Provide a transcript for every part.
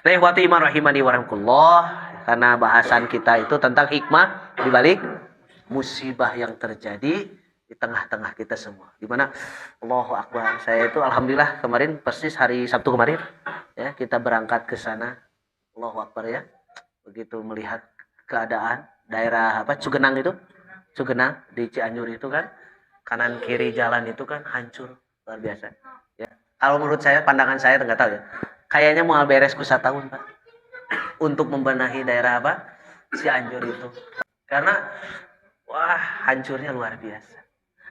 Nah, ikhwati iman rahimani wa rahimakumullah, karena bahasan kita itu tentang hikmah di balik musibah yang terjadi di tengah-tengah kita semua. Di mana Allahu Akbar. Saya itu alhamdulillah kemarin persis hari Sabtu kemarin ya, kita berangkat ke sana. Allahu Akbar ya. Begitu melihat keadaan daerah apa Cugenang itu, Cugenang di Cianjur itu kan, kanan kiri jalan itu kan hancur luar biasa. Ya. Kalau menurut saya, pandangan saya nggak tahu ya. Kayaknya mau beres ku tahun Pak untuk membenahi daerah apa Cianjur itu. Karena wah hancurnya luar biasa.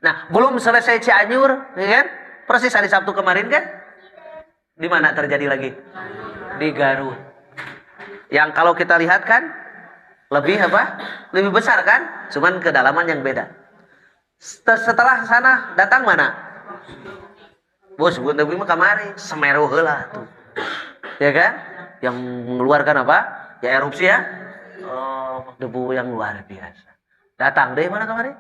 Nah, belum selesai Cianjur, ya kan? Persis hari Sabtu kemarin kan? Di mana terjadi lagi? Di Garut. Yang kalau kita lihat kan lebih apa? Lebih besar kan? Cuman kedalaman yang beda. Setelah sana datang mana? Bos, gue lebih mah kamari Semeru heula tuh. Ya kan? Yang mengeluarkan apa? Ya erupsi ya. Oh, debu yang luar biasa. Datang deh mana kemarin?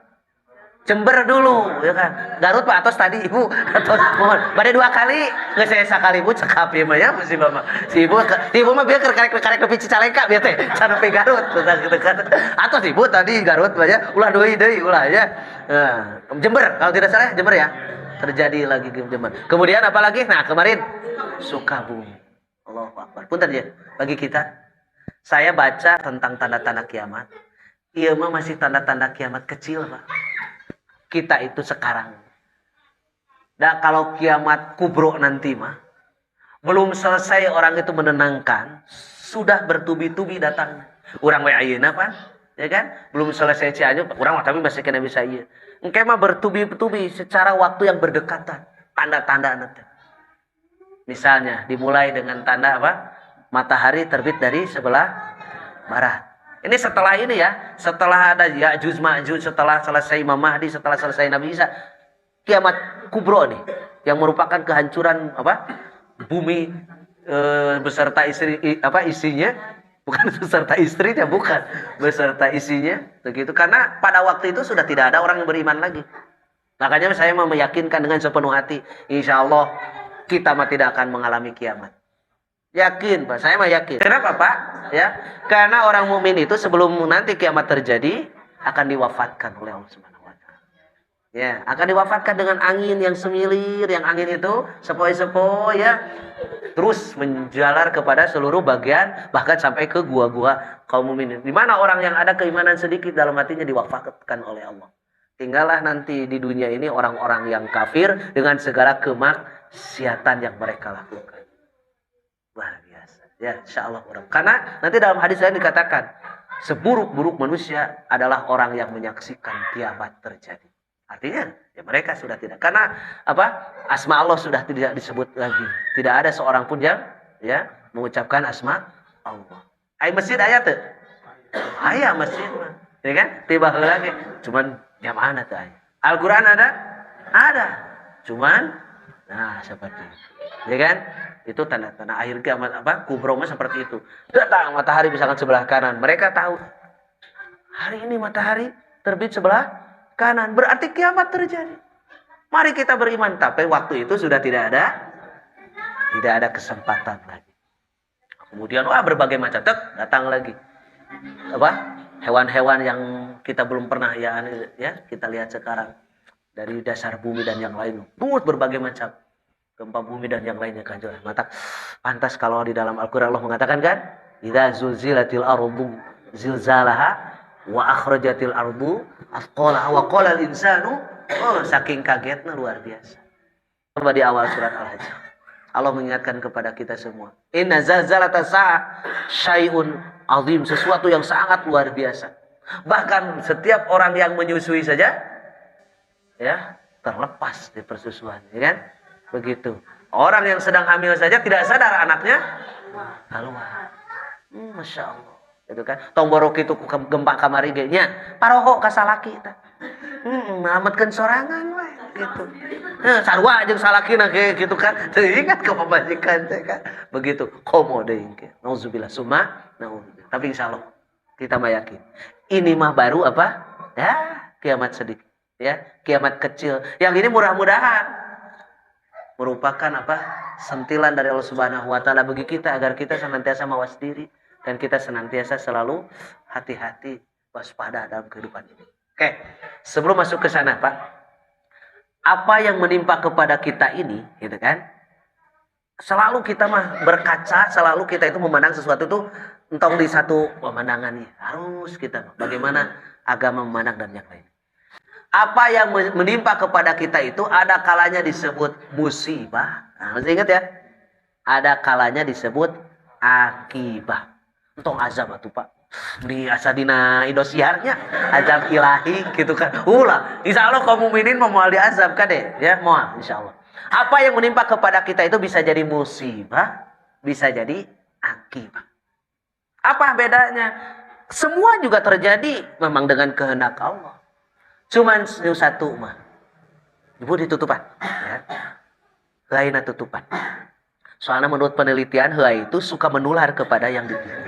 Jember dulu, ya kan? Garut Pak atos tadi Ibu, atos mohon. Bade 2 kali, geus saya sakali Bu cekap ieu mah ya mesti Mama. Si Ibu mah bieu karek nepi Cicalengka bieu teh, can nepi Garut. Atos Ibu tadi Garut aja, ulah deui ulah ya. Jember kalau tidak salah Jember ya. Terjadi lagi Jember. Kemudian apa lagi? Nah, kemarin Sukabumi. Allahu Akbar. Punten ya, bagi kita saya baca tentang tanda-tanda kiamat. Ieu mah masih tanda-tanda kiamat kecil, Pak. Kita itu sekarang. Nah, kalau kiamat kubro nanti mah belum selesai orang itu menenangkan, sudah bertubi-tubi datang. Orang we ayeuna Pan, ya kan? Belum selesai Cianjur, orang tapi masih kena bisa ieu. Engke mah bertubi-tubi secara waktu yang berdekatan, tanda-tanda nanti. Misalnya dimulai dengan tanda apa? Matahari terbit dari sebelah barat. Ini setelah ini ya, setelah ada Ya'juj Ma'juj, setelah selesai Imam Mahdi, setelah selesai Nabi Isa, kiamat kubro nih, yang merupakan kehancuran apa? Bumi beserta isinya, bukan beserta istrinya, bukan beserta isinya, begitu. Karena pada waktu itu sudah tidak ada orang yang beriman lagi. Makanya saya mau meyakinkan dengan sepenuh hati, insya Allah kita mah tidak akan mengalami kiamat. Yakin Pak, saya mah yakin. Kenapa Pak? Ya, karena orang mukmin itu sebelum nanti kiamat terjadi akan diwafatkan oleh Allah Subhanahu wa taala. Ya, akan diwafatkan dengan angin yang semilir, yang angin itu sepoi-sepoi ya, terus menjalar kepada seluruh bagian bahkan sampai ke gua-gua kaum mukminin. Di mana orang yang ada keimanan sedikit dalam hatinya diwafatkan oleh Allah. Tinggallah nanti di dunia ini orang-orang yang kafir dengan segala kemaksiatan yang mereka lakukan. Luar biasa. Ya, insyaallah orang. Karena nanti dalam hadis lain dikatakan, seburuk-buruk manusia adalah orang yang menyaksikan kiamat terjadi. Artinya, ya mereka sudah tidak. Karena apa? Asma Allah sudah tidak disebut lagi. Tidak ada seorang pun yang ya mengucapkan asma Allah. Ai masjid aya teu? Aya masjid mah. Ya kan? Tiba lagi. Cuman yang mana tuh aya? Al-Qur'an ada? Ada. Cuman nah seperti itu. Ya kan? Itu tanda-tanda akhir kiamat apa? Kubro mah seperti itu. Datang matahari misalkan sebelah kanan. Mereka tahu hari ini matahari terbit sebelah kanan. Berarti kiamat terjadi. Mari kita beriman. Tapi waktu itu sudah tidak ada kesempatan lagi. Kemudian wah berbagai macam datang lagi. Apa? Hewan-hewan yang kita belum pernah ya kita lihat sekarang dari dasar bumi dan yang lain. Berbagai macam gempa bumi dan yang lainnya kan. Mata pantas kalau di dalam Al-Qur'an Allah mengatakan kan, idza zulzilatil ardu zilzalaha wa akhrajatil ardu athqalaha wa qala al insanu, oh saking kagetnya luar biasa. Coba di awal surat Al-Hajj Allah mengingatkan kepada kita semua, inna zalzalatas sa'ah syai'un azim, sesuatu yang sangat luar biasa. Bahkan setiap orang yang menyusui saja ya terlepas di persusuan, ya kan? Begitu. Orang yang sedang hamil saja tidak sadar anaknya keluar. Masya Allah. Itu kan. Tomborok itu gempa kamari ge nya. Paroho ka salaki tah. Ngalamatkeun sorangan we gitu. Sarua jeung salakina ge gitu kan. Teringat ke pemajikan teh kan. Begitu. Komo deui ge. Nauzubillah summa nauzubillah. Tapi insyaallah kita mah yakin. Ini mah baru apa? Ya, kiamat sedikit. Ya, kiamat kecil. Yang ini mudah-mudahan merupakan apa? Sentilan dari Allah Subhanahu wa taala bagi kita agar kita senantiasa mawas diri dan kita senantiasa selalu hati-hati, waspada dalam kehidupan ini. Oke, sebelum masuk ke sana, Pak. Apa yang menimpa kepada kita ini, gitu kan? Selalu kita mah berkaca, selalu kita itu memandang sesuatu itu entong di satu pemandangan nih. Harus kita bagaimana agama memandang dan yang lain. Apa yang menimpa kepada kita itu ada kalanya disebut musibah. Nah, masih ingat ya? Ada kalanya disebut akibah. Entong azab atuh, Pak. Di asadina Indosiarnya azab ilahi gitu kan. Ulah, insyaallah kaum mukminin mau di azab kan deh, ya, moal insyaallah. Apa yang menimpa kepada kita itu bisa jadi musibah, bisa jadi akibah. Apa bedanya? Semua juga terjadi memang dengan kehendak Allah. Cuman satu mah. Ibu ditutupan, ya. Lainnya tutupan. Soalnya menurut penelitian heula itu suka menular kepada yang ditutup.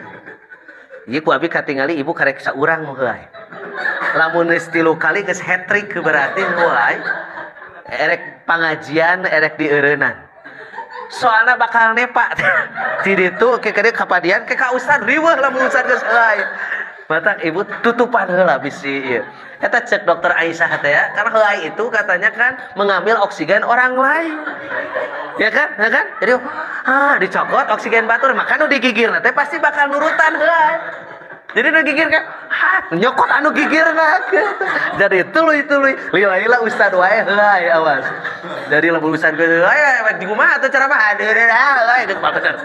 Jadi ku abi katingali ibu karek saurang heula. Lamun geus 3 kali geus hat-trick berarti heula. Erek pangajian erek dieureunnan. Soalna bakal nepa. Di ditu ke kadeu kapadian ke ka ustad riweuh lamun ustad geus heula. Matak ibu tutupan heula bisi ieu. Eta cek dokter Aisyah teh ya, karena heula itu katanya kan mengambil oksigen orang lain. Ya kan? Ya kan? Jadi dicokot oksigen batur maka nu digigirna teh pasti bakal nurutan heula. Jadi nu gigir kan, nyokot anu gigirna. Jadi tuluy-tuluy, lila-lila ustad wae heula ya awas. Jadi lamun ustad geus aya di kumaha atuh ceramah heula geus bener.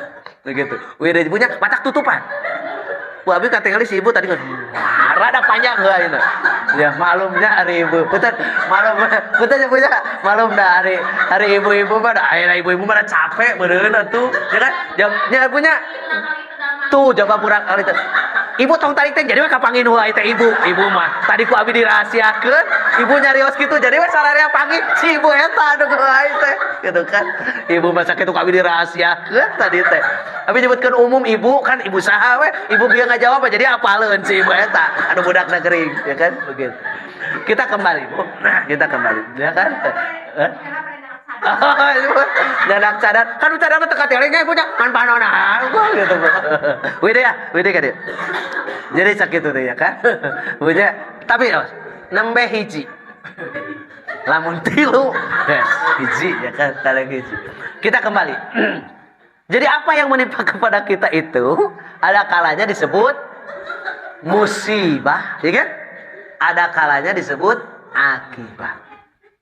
Begitu. We punya matak tutupan. Bu abi katingali si ibu tadi kan rada panjang heula ieu. Ya malumnya hari ibu. Betul malum betul punya malum dah hari ibu-ibu mah aya ibu-ibu mah capek beureun atuh. Ya kan? Jamnya punya tuh jaga kurang kali teh. Ibu tong tadi teh jadi we kapangin heula teh ibu mah. Tadi ku abi dirahasiakeun, ibu nyarios kitu jadi we sararea panggil si ibu eta anu heula teh. Gitu kan. Ibu mah sakitu ku abi dirahasiakeun tadi teh. Abi nyebutkeun umum ibu kan ibu saha we? Ibu bieu ngajawab jadi apaleun si ibu eta anu budak negeri, ya kan? Begitu. Kita kembali, Bu. Kita kembali, ya kan? Dadak cadar kan cadar teh katelengnya punya kan panona gitu. Wede ka dia. Jadi sakitu teh ya kan. Punya tapi nembe hiji. Lamun 3 hiji ya kan kaleng hiji. Kita kembali. Jadi apa yang menimpa kepada kita itu ada kalanya disebut musibah, ya kan? Ada kalanya disebut akibah.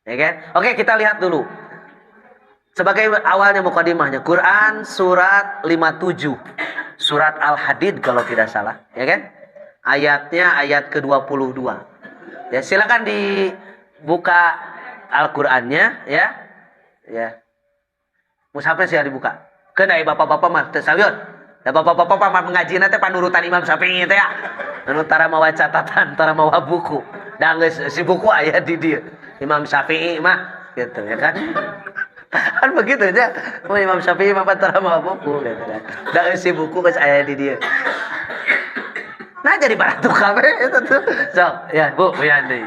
Ya kan? Oke, kita lihat dulu. Sebagai awalnya mukadimahnya Quran surat 57. Surat Al-Hadid kalau tidak salah, ya kan? Ayatnya ayat ke-22. Ya, silakan dibuka Al-Qur'annya ya. Ya. Mushafnya sih dibuka. Keun bapak-bapak mah teu sawion. Da bapak-bapak mah ngajina teh panurutan Imam Syafi'i teh ya. Anu tara mawa catatan, tara mawa buku. Da geus si buku aya di dieu. Imam Syafi'i mah gitu ya kan. Kan begitu aja. Imam Syafi'i mah tara mawa buku gitu kan. Da geus si buku geus aya di dieu. Nah jadi baratu kabeh eta tuh. Sok, ya Bu, ya deui.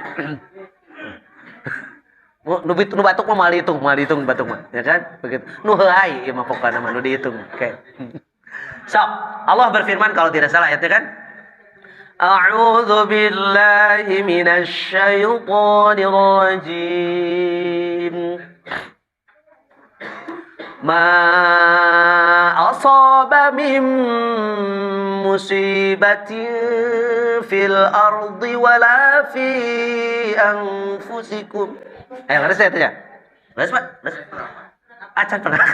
Nu batuk mah moal dihitung batuk mah, ya kan? Begitu. Nu heuai ieu mah pokona mah nu dihitung. Oke. So, Allah berfirman kalau tidak salah ayatnya kan? A'udzu billahi minasy syaithanir rajim. Ma asaba min musibatin fil ardi wala fi anfusikum. Beres ya itu ya? Beres Pak? Beres? Acan pernah.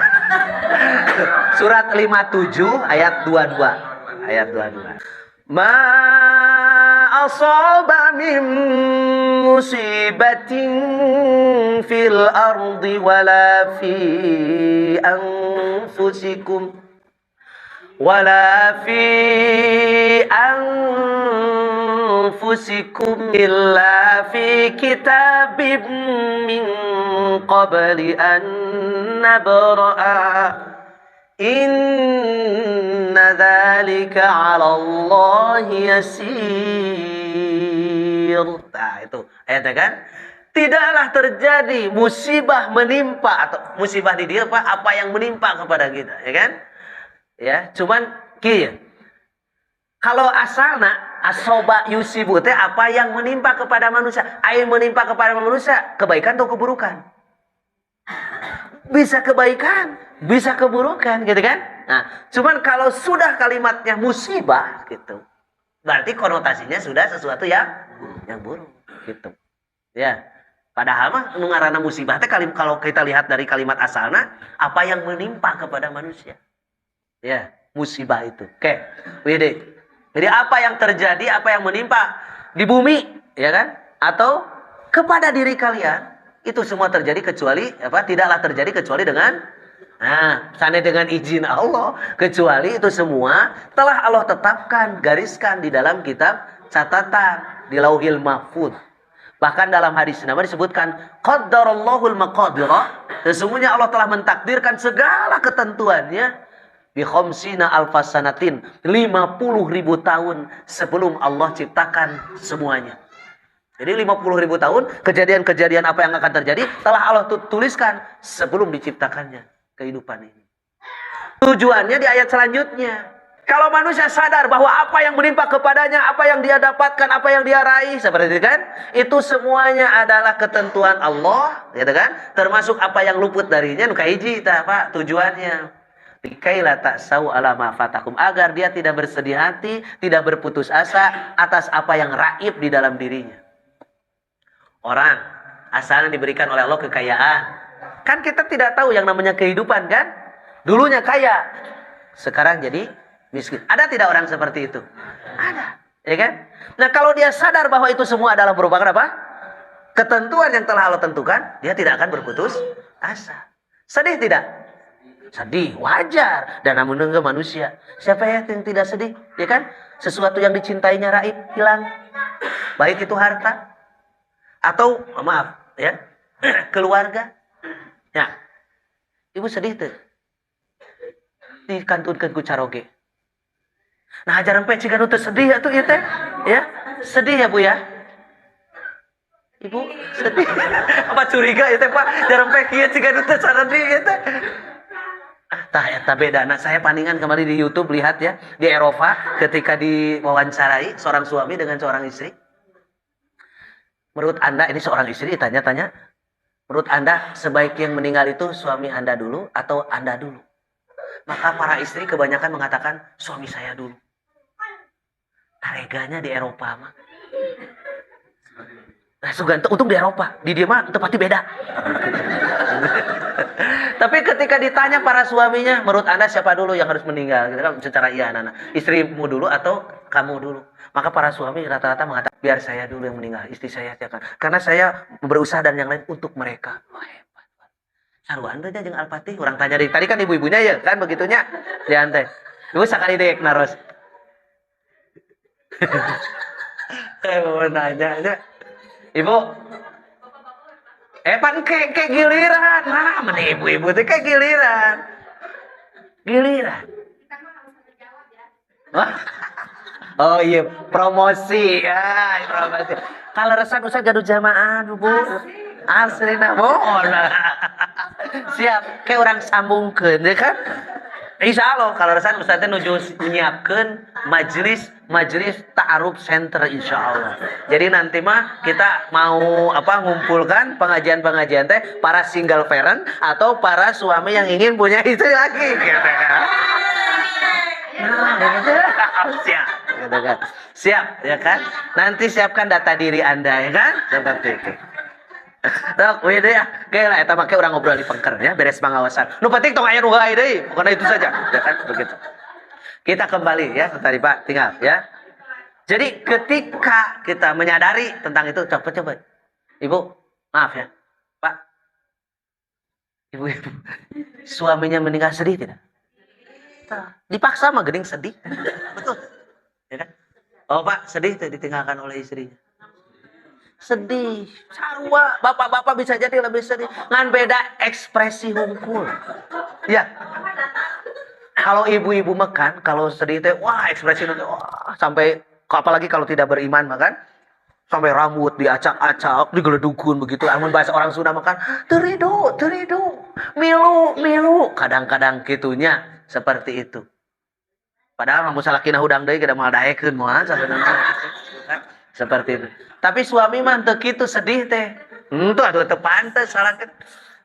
Surat 57 ayat 22. Ayat 22. Ma asaba min musibatin fil ardi wala fi anfusikum wala fi anfusikum illa fi kitabim min qabli an nabra'a inna dzalika 'ala Allah yasir. Nah itu ayatnya kan. Tidaklah terjadi musibah menimpa atau musibah di dia apa yang menimpa kepada kita, ya kan? Ya, cuman kieu. Kalau asalna asoba yusibu teh apa yang menimpa kepada manusia, yang menimpa kepada manusia, kebaikan atau keburukan? Bisa kebaikan, bisa keburukan, gitu kan? Nah, cuman kalau sudah kalimatnya musibah gitu, berarti konotasinya sudah sesuatu yang buruk, gitu. Ya. Padahal mah nu ngaranna musibah teh kalau kita lihat dari kalimat asalna apa yang menimpa kepada manusia. Ya, musibah itu. Oke. Wede. Jadi apa yang terjadi, apa yang menimpa di bumi, ya kan? Atau kepada diri kalian, itu semua terjadi kecuali tidaklah terjadi kecuali dengan sana dengan izin Allah, kecuali itu semua telah Allah tetapkan, gariskan di dalam kitab catatan di Lauhil Mahfuz. Bahkan dalam hadis Nabi disebutkan qaddarallahul maqadira, sesungguhnya Allah telah mentakdirkan segala ketentuannya bi khamsina alfasanatin, 50.000 tahun sebelum Allah ciptakan semuanya. Jadi 50.000 tahun kejadian-kejadian apa yang akan terjadi telah Allah tuliskan sebelum diciptakannya kehidupan ini. Tujuannya di ayat selanjutnya. Kalau manusia sadar bahwa apa yang menimpa kepadanya, apa yang dia dapatkan, apa yang dia raih, seperti itu kan, itu semuanya adalah ketentuan Allah, gitu kan? Termasuk apa yang luput darinya, nuka hiji, Pak, tujuannya. Dikaila taksau ala ma fatakum, agar dia tidak bersedih hati, tidak berputus asa atas apa yang raib di dalam dirinya. Orang asalnya diberikan oleh Allah kekayaan. Kan kita tidak tahu yang namanya kehidupan kan? Dulunya kaya, sekarang jadi miskin. Ada tidak orang seperti itu? Ada, ya kan? Nah, kalau dia sadar bahwa itu semua adalah merupakan apa? Ketentuan yang telah Allah tentukan, dia tidak akan berputus asa. Sedih tidak? Sedih, wajar. Dan namun enggak manusia. Siapa ya yang tidak sedih? Ya kan? Sesuatu yang dicintainya raib, hilang. Baik itu harta atau maaf, ya, keluarga. Ya. Ibu sedih tuh. Dikantunkeun ku caroge. Nah, ajaran pecikan itu sedih atuh ieu teh. Ya, sedih ya Bu ya. Ibu sedih. Apa curiga ieu teh Pak? Jaran pe kieu cigan teh sedih ieu teh. Tah eta bedana. Saya paningan kemarin di YouTube lihat ya, di Eropa ketika diwawancarai seorang suami dengan seorang istri. Menurut Anda, ini seorang istri ditanya-tanya, menurut Anda sebaik yang meninggal itu suami Anda dulu atau Anda dulu? Maka para istri kebanyakan mengatakan suami saya dulu. Tareganya di Eropa mah. Nah, sugan untung di Eropa, di dia mah tempatnya beda. Tapi ketika ditanya para suaminya, menurut Anda siapa dulu yang harus meninggal? Gitu kan secara iya anak, istrimu dulu atau kamu dulu? Maka para suami rata-rata mengatakan biar saya dulu yang meninggal, istri saya akan. Karena saya berusaha dan yang lain untuk mereka. Wah, hebat. Saruan teh jeung Al-Fatih, orang tanya tadi kan ibu-ibunya ya kan begitunya. Dia teh. Ibu sakali deuk naros. Mau nanya. Ibu, pan kayak giliran. Nah, mana ibu-ibu teh kayak giliran. Giliran. Oh iya, promosi. Ya, promosi. Kalau resan usah gaduh jamaah, Bu. Aslina, mohon. Siap, kayak orang sambungkeun, ya kan? Insya Allah kalau resan Ustaz teh nuju menyiapkan majelis ta'aruf center insya Allah. Jadi nanti mah kita mau ngumpulkan pengajian teh para single parent atau para suami yang ingin punya istri lagi gitu kan. Siap, gitu kan. Siap ya kan. Nanti siapkan data diri Anda ya kan. Seperti itu. Tok, wih deh ya. Kayak lah, eta make orang ngobrol di pengker ya, beres pengawasan. Nu penting tong aya nu hae deui, bukan itu saja. Ya kan, begitu. Kita kembali ya, tadi Pak, tinggal ya. Jadi ketika kita menyadari tentang itu, coba. Ibu, maaf ya. Pak. Ibu. Suaminya meninggal sedih tidak? Dipaksa mah geuning sedih. Betul. Ya kan? Oh, Pak, sedih tuh ditinggalkan oleh istrinya. Sedih, sarua, bapak-bapak bisa jadi lebih sedih. Ngan beda ekspresi hungkul. Ya. Kalau ibu-ibu makan, kalau sedih teh, wah ekspresi itu, wah sampai apalagi kalau tidak beriman makan, Sampai rambut diacak-acak, digeledukun begitu. Amun bahasa orang Sunda makan, terido, milu, milu. Kadang-kadang gitunya seperti itu. Padahal mau salakina hudang deui kada moal daekeun moal seperti itu. Tapi suami mah teu kitu sedih teh. Tuh atuh teu pantes salakin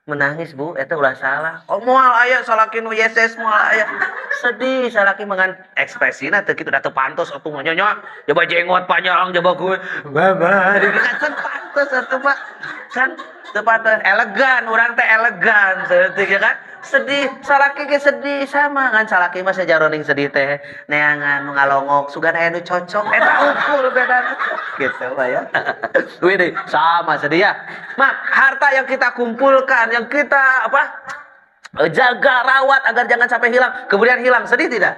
menangis Bu, eta ulah salah. Oh moal aya salakin nu yeses moal aya. Sedih salakin mangan ekspresina teu kitu da teu pantos atuh nyonya. Coba jenggot panjang coba gue. Mama, kan pantos atuh Pak. Kan teu pantes elegan, urang teh elegan saeutik kan. Sedih, salaki ge sedih sama kan salaki mah sajaroning sedih teh neangan nu ngalongok sugan aya nu cocok eta ukur bedana gitu lah ya. Wih sama sedih ya. Mak harta yang kita kumpulkan yang kita jaga rawat agar jangan sampai hilang kemudian hilang sedih tidak?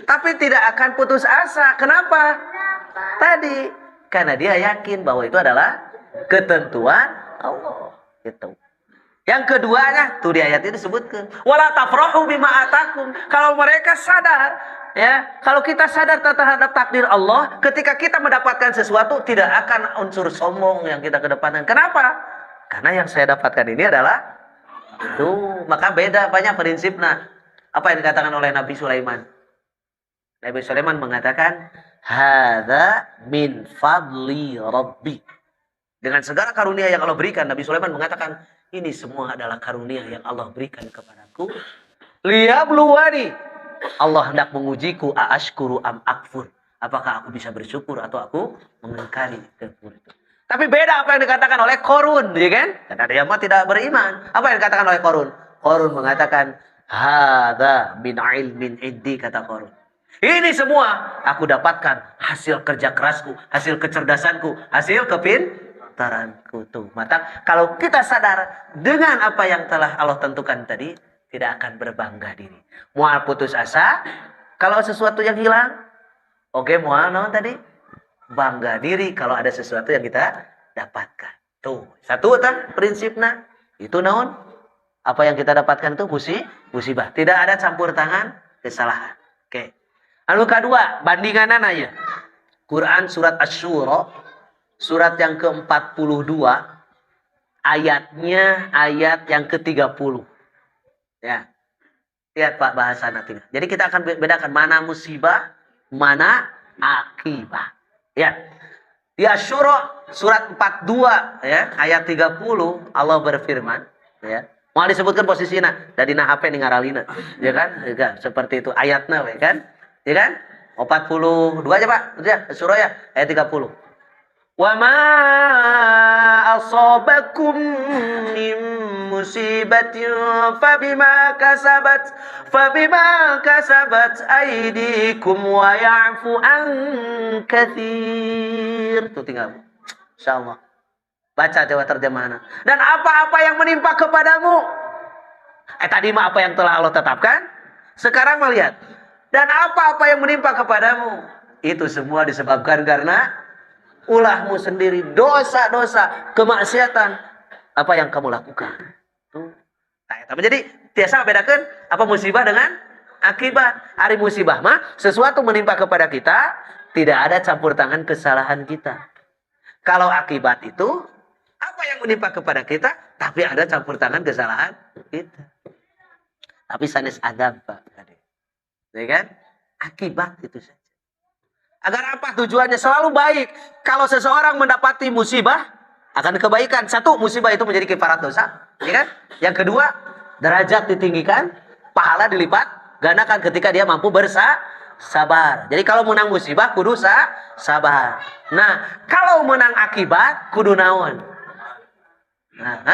Tapi tidak akan putus asa. Kenapa? Tadi karena dia yakin bahwa itu adalah ketentuan Allah gitu. Yang keduanya tuh di ayat ini disebutkan wala tafrahu bima atakum. Kalau mereka sadar ya, kalau kita sadar terhadap takdir Allah, ketika kita mendapatkan sesuatu tidak akan unsur sombong yang kita kedepankan. Kenapa? Karena yang saya dapatkan ini adalah tuh, maka beda banyak prinsipnya. Apa yang dikatakan oleh Nabi Sulaiman? Nabi Sulaiman mengatakan hadza min fadli rabbi. Dengan segala karunia yang Allah berikan, Nabi Sulaiman mengatakan ini semua adalah karunia yang Allah berikan kepadaku. Liyabluwani. Allah hendak mengujiku aashkuru am akfur. Apakah aku bisa bersyukur atau aku mengingkari kufur itu. Tapi beda apa yang dikatakan oleh Qarun, ya kan? Karena dia mah tidak beriman. Apa yang dikatakan oleh Qarun? Qarun mengatakan hadza min ilmin indi, kata Qarun. Ini semua aku dapatkan hasil kerja kerasku, hasil kecerdasanku, hasil kepintaranku tuh. Maka kalau kita sadar dengan apa yang telah Allah tentukan tadi, tidak akan berbangga diri. Mual putus asa kalau sesuatu yang hilang. Oke, mual naon tadi? Bangga diri kalau ada sesuatu yang kita dapatkan. Tuh, satu tah prinsipnya. Itu naon? Apa yang kita dapatkan tuh musibah. Tidak ada campur tangan kesalahan. Oke. Anu kedua, bandinganana ya. Quran surat Asy-Syura, surat yang ke-42, ayatnya ayat yang ke-30. Ya. Lihat Pak bahasa nanti. Jadi kita akan bedakan mana musibah, mana akibat. Ya. Di Asy-Syura surat 42 ya, ayat 30 Allah berfirman, ya. Mau disebutkan posisinya dari na HP ning ngaralina. Ya kan? Ya, seperti itu ayatnya we kan? Ya kan? 42 aja Pak. Ya, Asy-Syura ya, ayat 30. Wa ma asabakum min musibatin fabima kasabat aydikum wa ya'fu an katsir. Tuh tinggal. Insyaallah. Baca coba terjemahannya. Dan apa-apa yang menimpa kepadamu. Tadi mah apa yang telah Allah tetapkan. Sekarang melihat. Dan apa-apa yang menimpa kepadamu. Itu semua disebabkan karena ulahmu sendiri. Dosa-dosa. Kemaksiatan. Apa yang kamu lakukan. Tuh. Nah, jadi biasa bedakan apa musibah dengan akibat. Hari musibah mah sesuatu menimpa kepada kita. Tidak ada campur tangan kesalahan kita. Kalau akibat itu. Apa yang menimpa kepada kita, tapi ada campur tangan kesalahan kita. Tapi sanes adab Pak. Ya kan? Akibat itu saja. Agar apa tujuannya? Selalu baik. Kalau seseorang mendapati musibah, akan kebaikan. Satu, musibah itu menjadi kifarat dosa. Ya kan? Yang kedua, derajat ditinggikan, pahala dilipat gandakan ketika dia mampu sabar. Jadi kalau menang musibah, kudu sabar. Nah, kalau menang akibat, kudu naon? Nah,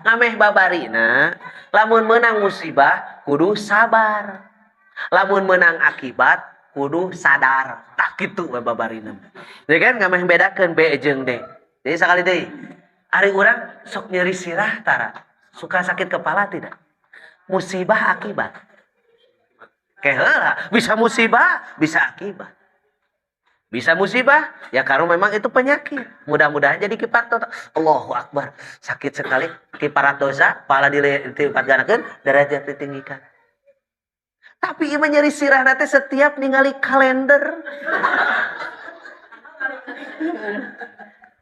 ngameh babarina, lamun menang musibah kudu sabar. Lamun menang akibat kudu sadar. Tak gitu babarina. Jadi kan ngameh bedakeun B jeung D. Jadi sekali deui. Ari urang sok nyeri sirah tara. Suka sakit kepala tidak? Musibah akibat. Keheula, bisa musibah, bisa akibat. Bisa musibah, ya karena memang itu penyakit. Mudah-mudahan jadi kiparat dosa. Allahu Akbar. Sakit sekali. Kiparat dosa, pahala dilipat gandakeun, derajat ditinggikan. Tapi ieu nyeri sirah nanti setiap ningali kalender.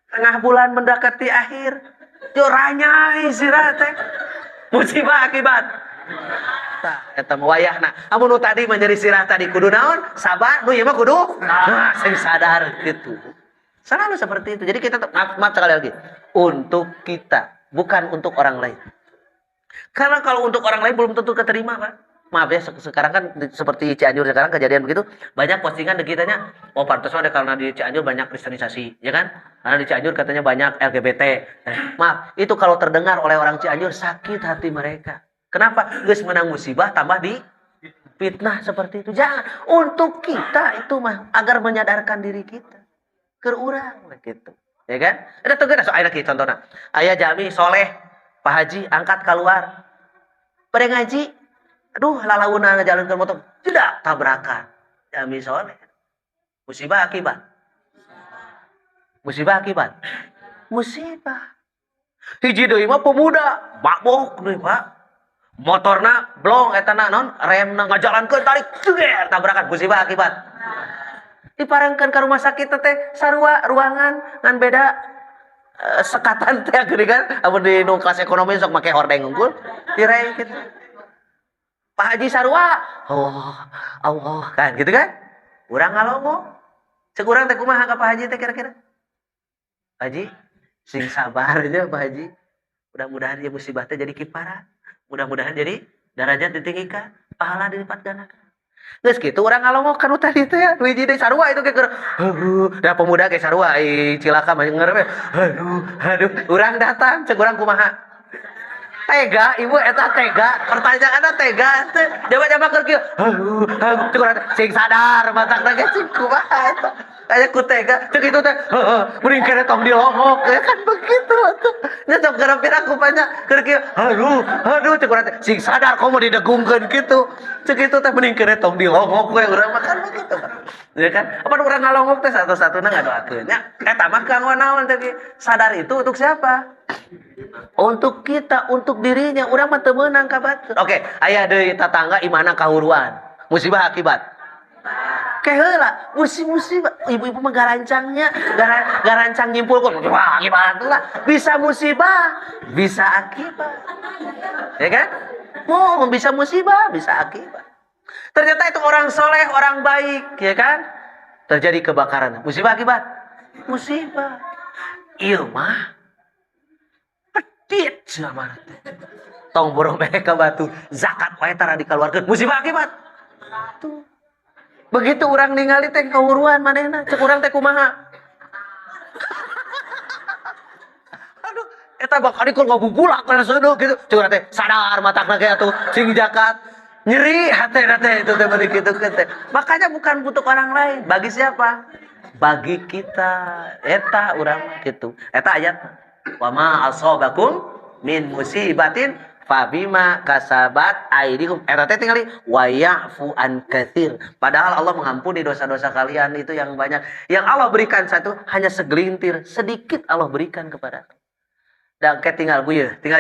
Tengah bulan mendekati akhir, joranya sirah teh musibah akibat. Tah eta mah wayahna. Amun nu tadi menjadi sirah tadi kudu naon? Sabar, nu ieu mah kudu sing sadar gitu. Selalu seperti itu. Jadi kita maaf sekali lagi. Untuk kita, bukan untuk orang lain. Karena kalau untuk orang lain belum tentu keterima, Pak. Maaf ya, sekarang kan seperti Cianjur sekarang kejadian begitu, banyak postingan di kitanya, oh pantas ada karena di Cianjur banyak kristenisasi, ya kan? Karena di Cianjur katanya banyak LGBT. Maaf, itu kalau terdengar oleh orang Cianjur sakit hati mereka. Kenapa? Geus menang musibah tambah di fitnah seperti itu. Jangan. Untuk kita itu mah agar menyadarkan diri kita. Keur urang gitu. Ya kan? Ada tegas soal lagi contohnya. Ayah Jami soleh, Pak Haji angkat keluar. Pada ngaji, aduh lalauna ngajalankeun motor, tidak tabrakan. Jami soleh. Musibah akibat. Musibah akibat. Musibah. Hiji deui mah pemuda, mabok deui, Pak. Motorna blong eta naon remna ngajalankeun tarik jeger tabrakan musibah akibat. Diparengkeun ka rumah sakit teh sarua ruangan ngan beda sekatan teh geuning kan amun di nu kelas ekonomi sok make hordeng unggul direng kitu. Pak Haji sarua Allah kan gitu kan. Urang ngalongo. Ceuk urang teh kumaha ka Pak Haji teh kira-kira? Pak Haji sing sabar aja Pak Haji. Mudah-mudahan ya musibah teh jadi kifarat. Mudah-mudahan jadi derajat ditinggikan, pahala dilipat gandakan. Geus kitu urang ngalongok kanu tadi teh ya, hiji deui sarua itu ke keur da pemuda ge sarua cilaka mah ngarep. Aduh, urang datang, ceuk urang kumaha? Tega, ibu eta tega, pertanyaanna tega teh. Jaba-jaba keur kieu. Ceuk urang sing sadar matakna ge cing kumaha eta. Aya ku tega, ceuk itu teh, mending kene tong dilongok ya kan begitu atuh. Nya sok gara-gara kupanya keur kieu. Aduh, ceuk urang teh sing sadar komo didegungkeun kitu. Ceuk itu teh mending kene tong dilongok we urang mah kan begitu kan. Ya kan? Apa urang ngalongok teh satu-satuna ngadoakeun nya. Eta mah kanggo naon teh sadar itu untuk siapa? Untuk kita, untuk dirinya. Urang mah teu meunang ka batur. Oke, aya deui tatangga imana kahuruan. Musibah akibat. Keheula, musibah. Ibu-ibu mah garancangnya, garancang nyimpulkeun. Wah, akibat lah. Bisa musibah, bisa akibat. Ya kan? Mau bisa musibah, bisa akibat. Ternyata itu orang soleh, orang baik, ya kan? Terjadi kebakaran. Musibah akibat. Musibah. Ieu mah pedit zaman teh. Tong borong mereka batu, zakat wae tara dikaluarkeun. Musibah akibat. Tuh. Begitu orang ningali teh kahuruan manehna, cek urang teh kumaha? Aduh, eta bakal dikul ngabubulak kana seuneu gitu. Cek urang teh sadar matakna ge atuh sing zakat. Nyeri hatena teh itu teh bari kitu teh. Makanya bukan untuk orang lain, bagi siapa? Bagi kita. Eta urang kitu. Eta ayat wa ma asabakum min musibatin fabima kasabat aidikum. Eta teh tingali wa ya'fu an katsir. Padahal Allah mengampuni dosa-dosa kalian itu yang banyak. Yang Allah berikan satu hanya segelintir, sedikit Allah berikan kepada. Dan tinggal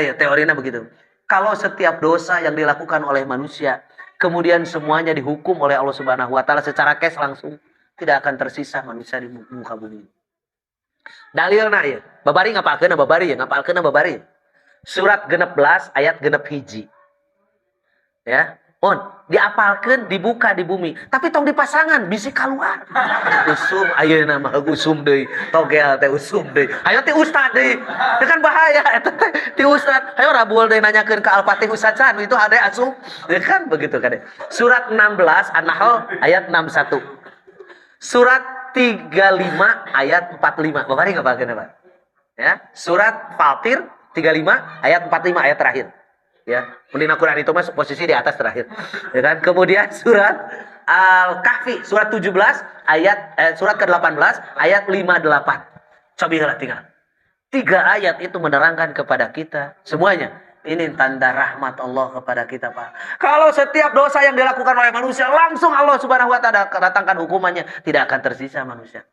ya teorinya begitu. Kalau setiap dosa yang dilakukan oleh manusia kemudian semuanya dihukum oleh Allah Subhanahu wa taala secara cash langsung, tidak akan tersisa manusia di muka bumi. Dalilna ieu, babari ngapalkeun babari ya, ngapalkeun babari. Surat 16 ayat 16. Ya, diapalkeun dibuka di bumi, tapi tong dipasangan bisi keluar. Usum ayeuna mah usum deui, togel teh usum deui. Hayo ti ustad deui. Itu kan bahaya eta teh ti ustad. Hayo rabul deui nanyakeun ka Al-Fatih Ustaz Can itu ade asup. Ya kan begitu kan. Surat 16 An-Nahl ayat 61. Surat 35 ayat 45. Babari ngapalkeun apa? Ya, surat Fatir 35 ayat 45 ayat terakhir. Ya, kemudian Al-Quran itu masuk posisi di atas terakhir. Ya kan? Kemudian surat Al-Kahfi surat 17 ayat surat ke-18 ayat 58. Cobilah tinggal. 3 ayat itu menerangkan kepada kita semuanya. Ini tanda rahmat Allah kepada kita, Pak. Kalau setiap dosa yang dilakukan oleh manusia langsung Allah Subhanahu wa taala datangkan hukumannya, tidak akan tersisa manusia.